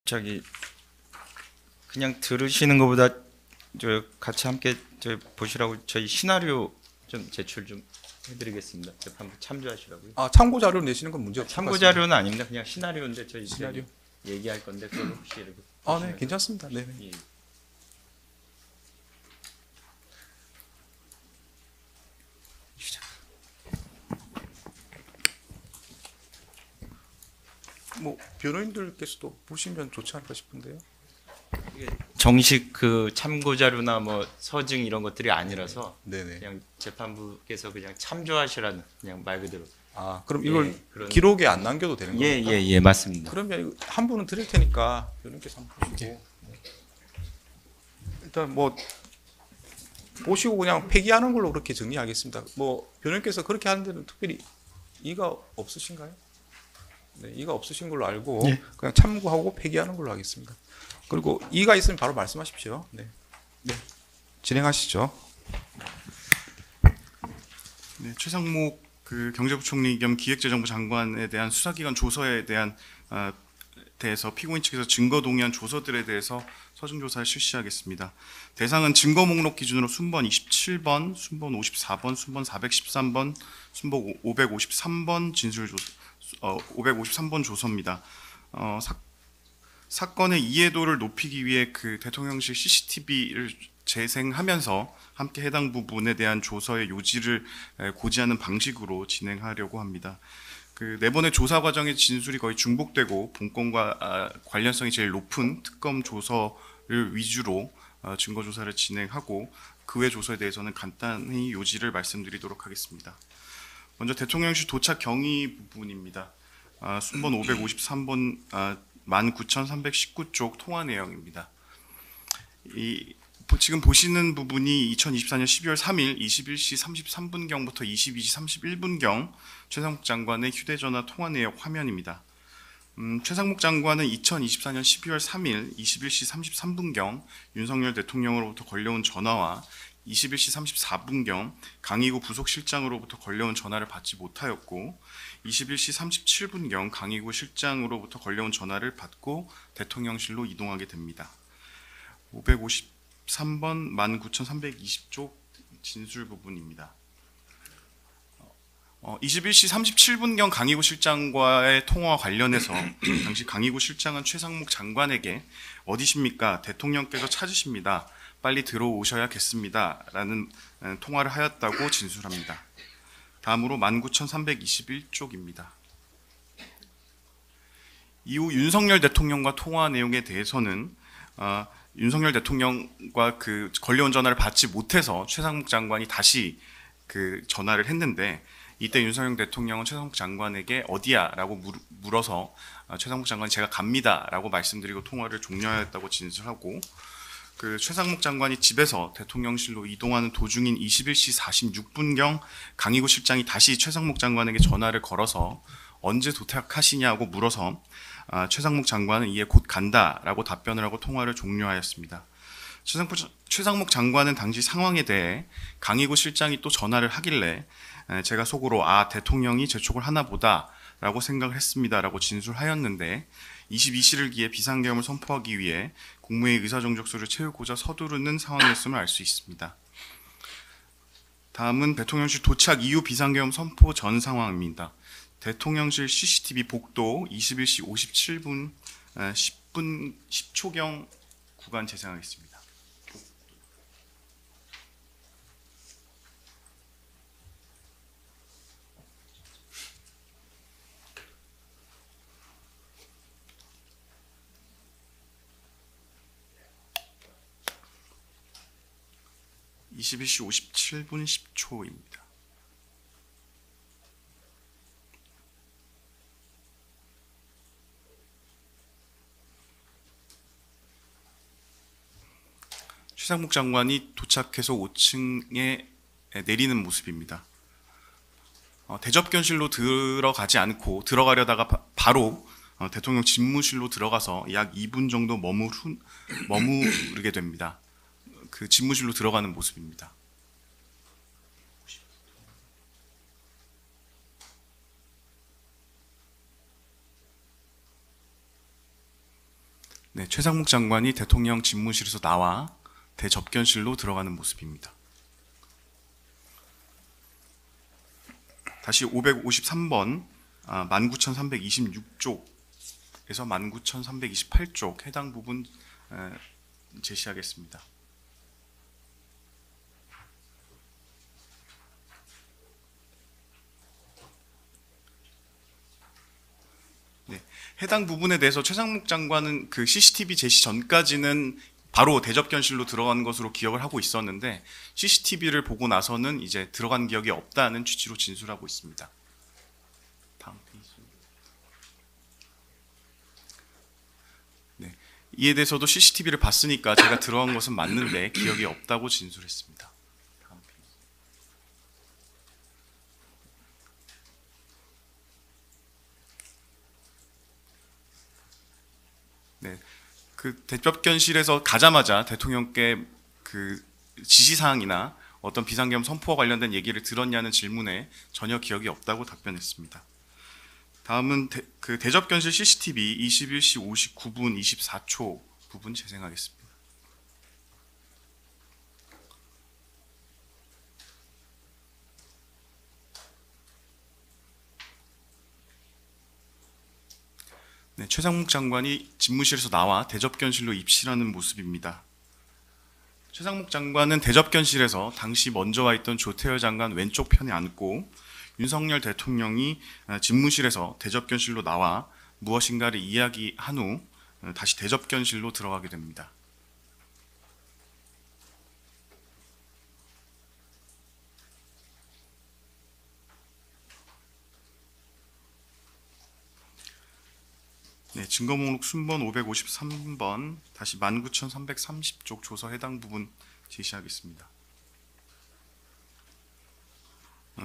저기 그냥 들으시는 것보다 저 같이 함께 저 보시라고 저희 시나리오 좀 제출 좀 해드리겠습니다. 재판부 참조하시라고요. 아, 참고 자료 내시는 건 문제 없을 것 참고 같습니다. 자료는 아닙니다. 그냥 시나리오인데 저희 시나리오? 얘기할 건데 그걸 혹시 이렇게 아, 네, 보시면 괜찮습니다. 네. 예. 뭐 변호인들께서도 보시면 좋지 않을까 싶은데요. 정식 그 참고 자료나 뭐 서증 이런 것들이 아니라서 네네. 그냥 재판부께서 그냥 참조하시라는 그냥 말 그대로. 아, 그럼 이걸 예, 그런- 기록에 안 남겨도 되는 겁니까? 예, 맞습니다. 그러면 이거 한 분은 드릴 테니까 변호인께서 한번 보시고 일단 뭐 보시고 그냥 폐기하는 걸로 그렇게 정리하겠습니다. 뭐 변호인께서 그렇게 하는 데는 특별히 이의가 없으신가요? 네, 이의가 없으신 걸로 알고 예. 그냥 참고하고 폐기하는 걸로 하겠습니다. 그리고 이의가 있으면 바로 말씀하십시오. 네, 네, 진행하시죠. 네, 최상목 그 경제부총리 겸 기획재정부 장관에 대한 수사기관 조서에 대한 대해서 피고인 측에서 증거 동의한 조서들에 대해서 서증 조사를 실시하겠습니다. 대상은 증거 목록 기준으로 순번 27번, 순번 54번, 순번 413번, 순번 553번 진술 조서, 553번 조서입니다. 사건의 이해도를 높이기 위해 그 대통령실 CCTV를 재생하면서 함께 해당 부분에 대한 조서의 요지를 고지하는 방식으로 진행하려고 합니다. 그 네 번의 조사 과정의 진술이 거의 중복되고 본건과 관련성이 제일 높은 특검 조서를 위주로 증거 조사를 진행하고 그 외 조서에 대해서는 간단히 요지를 말씀드리도록 하겠습니다. 먼저 대통령실 도착 경위 부분입니다. 순번 553번 19,319쪽 통화 내용입니다. 지금 보시는 부분이 2024년 12월 3일 21시 33분경부터 22시 31분경 최상목 장관의 휴대전화 통화 내역 화면입니다. 최상목 장관은 2024년 12월 3일 21시 33분경 윤석열 대통령으로부터 걸려온 전화와 21시 34분경 강희구 부속실장으로부터 걸려온 전화를 받지 못하였고 21시 37분경 강희구 실장으로부터 걸려온 전화를 받고 대통령실로 이동하게 됩니다. 553번 19,320쪽 진술 부분입니다. 21시 37분경 강희구 실장과의 통화와 관련해서 당시 강희구 실장은 최상목 장관에게 어디십니까? 대통령께서 찾으십니다. 빨리 들어오셔야겠습니다. 라는 통화를 하였다고 진술합니다. 다음으로 19,321쪽입니다. 이후 윤석열 대통령과 통화 내용에 대해서는 윤석열 대통령과 그 걸려온 전화를 받지 못해서 최상목 장관이 다시 그 전화를 했는데 이때 윤석열 대통령은 최상목 장관에게 어디야? 라고 물어서 최상목 장관이 제가 갑니다. 라고 말씀드리고 통화를 종료하였다고 진술하고 그 최상목 장관이 집에서 대통령실로 이동하는 도중인 21시 46분경 강희구 실장이 다시 최상목 장관에게 전화를 걸어서 언제 도착하시냐고 물어서 최상목 장관은 이에 곧 간다라고 답변을 하고 통화를 종료하였습니다. 최상목 장관은 당시 상황에 대해 강희구 실장이 또 전화를 하길래 제가 속으로 대통령이 재촉을 하나 보다라고 생각을 했습니다라고 진술하였는데 22시를 기해 비상계엄을 선포하기 위해 국무회의 의사정족수를 채우고자 서두르는 상황이었음을 알 수 있습니다. 다음은 대통령실 도착 이후 비상계엄 선포 전 상황입니다. 대통령실 CCTV 복도 21시 57분 10초경 구간 재생하겠습니다. 21시 57분 10초입니다. 최상목 장관이 도착해서 5층에 내리는 모습입니다. 대접견실로 들어가지 않고 들어가려다가 바로 대통령 집무실로 들어가서 약 2분 정도 머무르게 됩니다. 그 집무실로 들어가는 모습입니다. 네, 최상목 장관이 대통령 집무실에서 나와 대접견실로 들어가는 모습입니다. 다시 553번 19,326쪽에서 19,328쪽 해당 부분 제시하겠습니다. 네, 해당 부분에 대해서 최상목 장관은 그 CCTV 제시 전까지는 바로 대접견실로 들어간 것으로 기억을 하고 있었는데 CCTV를 보고 나서는 이제 들어간 기억이 없다는 취지로 진술하고 있습니다. 다음 페이지. 네, 이에 대해서도 CCTV를 봤으니까 제가 들어간 것은 맞는데 기억이 없다고 진술했습니다. 다음 페이지. 네. 그 대접견실에서 가자마자 대통령께 그 지시사항이나 어떤 비상계엄 선포와 관련된 얘기를 들었냐는 질문에 전혀 기억이 없다고 답변했습니다. 다음은 그 대접견실 CCTV 21시 59분 24초 부분 재생하겠습니다. 네, 최상목 장관이 집무실에서 나와 대접견실로 입실하는 모습입니다. 최상목 장관은 대접견실에서 당시 먼저 와 있던 조태열 장관 왼쪽 편에 앉고 윤석열 대통령이 집무실에서 대접견실로 나와 무엇인가를 이야기한 후 다시 대접견실로 들어가게 됩니다. 네, 증거목록 순번 553번 다시 19,330쪽 조서 해당 부분 제시하겠습니다.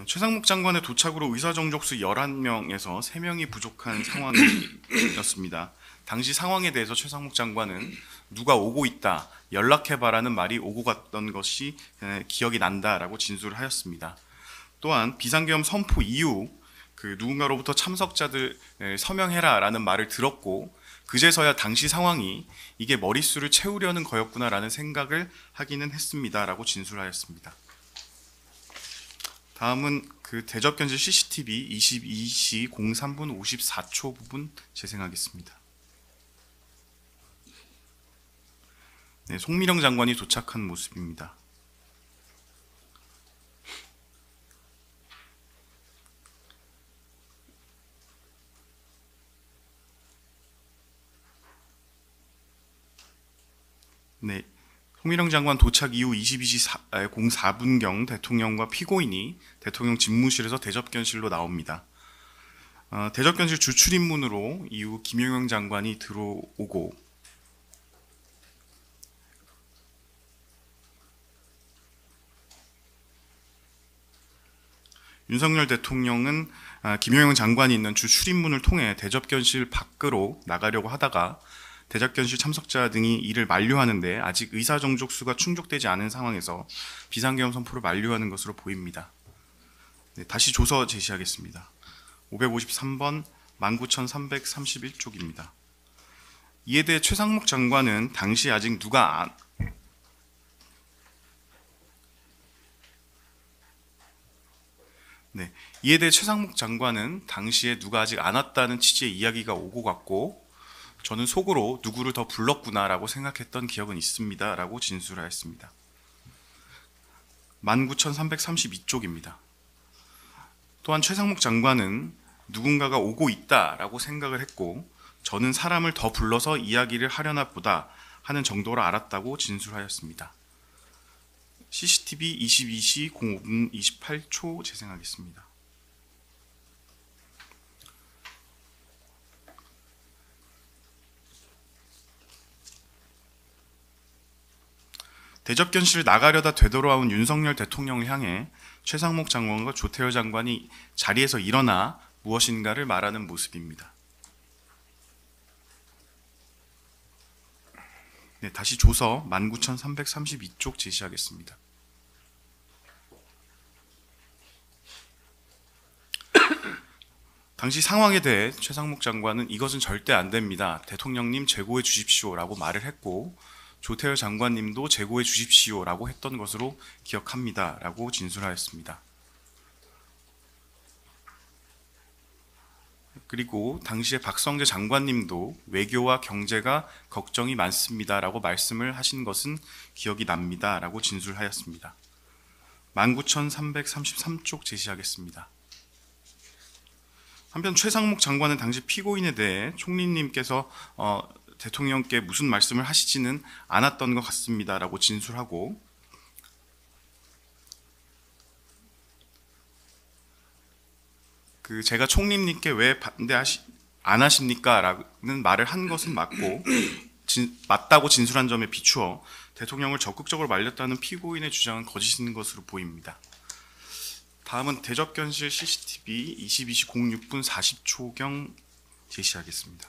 최상목 장관의 도착으로 의사정족수 11명에서 3명이 부족한 상황이었습니다. 당시 상황에 대해서 최상목 장관은 누가 오고 있다, 연락해봐라는 말이 오고 갔던 것이 기억이 난다라고 진술을 하였습니다. 또한 비상계엄 선포 이후 그 누군가로부터 참석자들 서명해라라는 말을 들었고 그제서야 당시 상황이 이게 머릿수를 채우려는 거였구나라는 생각을 하기는 했습니다라고 진술하였습니다. 다음은 그 대접견실 CCTV 22시 03분 54초 부분 재생하겠습니다. 네, 송미령 장관이 도착한 모습입니다. 네, 송미령 장관 도착 이후 22시 04분경 대통령과 피고인이 대통령 집무실에서 대접견실로 나옵니다. 대접견실 주출입문으로 이후 김용영 장관이 들어오고 윤석열 대통령은 김용영 장관이 있는 주출입문을 통해 대접견실 밖으로 나가려고 하다가 대접견실 참석자 등이 이를 만료하는데 아직 의사정족수가 충족되지 않은 상황에서 비상계엄 선포를 만료하는 것으로 보입니다. 네, 다시 조서 제시하겠습니다. 553번 19,331쪽입니다. 이에 대해 최상목 장관은 당시 아직 이에 대해 최상목 장관은 당시에 누가 아직 안 왔다는 취지의 이야기가 오고 갔고 저는 속으로 누구를 더 불렀구나라고 생각했던 기억은 있습니다. 라고 진술하였습니다. 19,332쪽입니다. 또한 최상목 장관은 누군가가 오고 있다라고 생각을 했고 저는 사람을 더 불러서 이야기를 하려나 보다 하는 정도로 알았다고 진술하였습니다. CCTV 22시 05분 28초 재생하겠습니다. 대접견실을 나가려다 되돌아온 윤석열 대통령을 향해 최상목 장관과 조태열 장관이 자리에서 일어나 무엇인가를 말하는 모습입니다. 네, 다시 조서 19,332쪽 제시하겠습니다. 당시 상황에 대해 최상목 장관은 이것은 절대 안 됩니다. 대통령님 재고해 주십시오라고 말을 했고 조태열 장관님도 재고해 주십시오라고 했던 것으로 기억합니다라고 진술하였습니다. 그리고 당시에 박성재 장관님도 외교와 경제가 걱정이 많습니다라고 말씀을 하신 것은 기억이 납니다라고 진술하였습니다. 19,333쪽 제시하겠습니다. 한편 최상목 장관은 당시 피고인에 대해 총리님께서 대통령께 무슨 말씀을 하시지는 않았던 것 같습니다라고 진술하고 제가 총리님께 왜 안 하십니까? 라는 말을 한 것은 맞고 맞다고 진술한 점에 비추어 대통령을 적극적으로 말렸다는 피고인의 주장은 거짓인 것으로 보입니다. 다음은 대접견실 CCTV 22시 06분 40초경 제시하겠습니다.